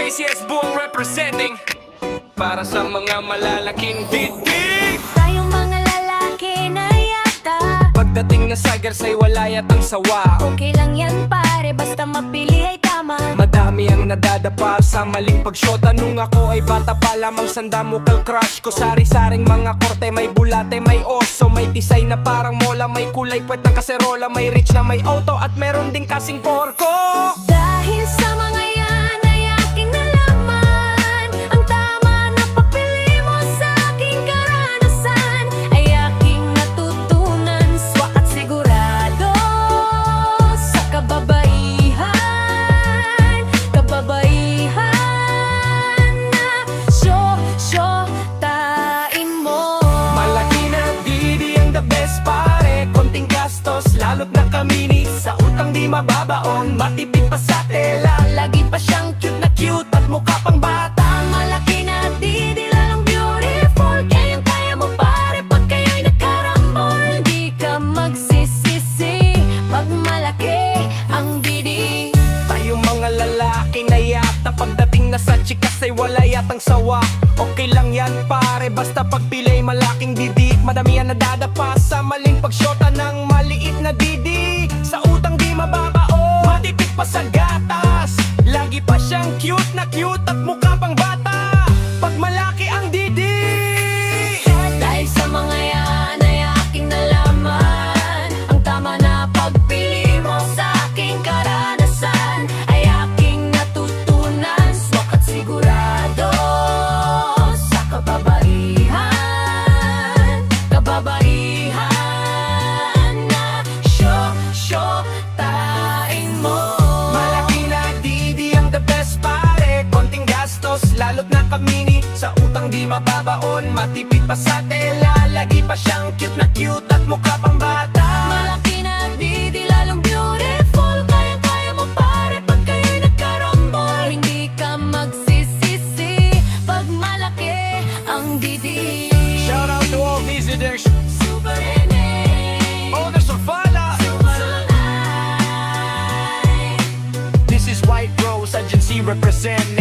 Craziest buong representing para sa mga malalaking titig. Tayong mga lalaki na yata Pagdating na sa garsay wala yatang sawa. okay lang yan pare, basta mapili ay tama. Madami ang nadadapa sa maling pagsyota. Nung ako ay bata pa lamang, sanda mukal crush ko. Sari-saring mga korte, may bulate, may oso, may tisay na parang mola, may kulay puwet ng kaserola, may rich na may auto at meron ding kasing porko. Dahil sa mga yan ay aking nalaman, ang tama na papili mo sa aking karanasan ay aking natutunan, swak at sigurado sa kababaihan. Kababaihan na syo-syotain mo. Malaki na didi ang the best pare, konting gastos lalo't nakamini, sa utang di mababaon, matipid pa sa tela, lagi pa siyang cute at mukha pang bata. Malaki na di lalong beautiful, kayang-kaya mo pare pag kayo'y nagkarambol. Di ka magsisisi pag malaki ang didi. Tayong mga lalaki na yata, pagdating na sa chikas ay wala yatang sawa. Okay lang yan pare, basta pagpili malaking didi. Madami yan nadadapa sa maling pagsyota ng maliit na didi, sa utang di mababaon, matipid pa sa gatas, lagi pa siyang cute at mukha pang bata pag malaki ang didi. Dahil sa mga yan ay aking nalaman, ang tama na pagpili mo sa aking karanasan ay aking natutunan, swak at sigurado sa kababaihan. Kababaihan na syo-syotain mo. Malaki na didi ang the best pare, konting gastos lalo't nakamini, sa utang di mababaon, matipid pa sa tela, lagi pa siyang cute at mukha pang bata. Malaki na di lalong beautiful, kayang-kaya mo pare pag kayo'y nagkarambol. Hindi ka magsisisi pag malaki ang didi. Shout out to all visitors, Super Nene, all the Sofala. Super Light. This is White Rose Agency representing.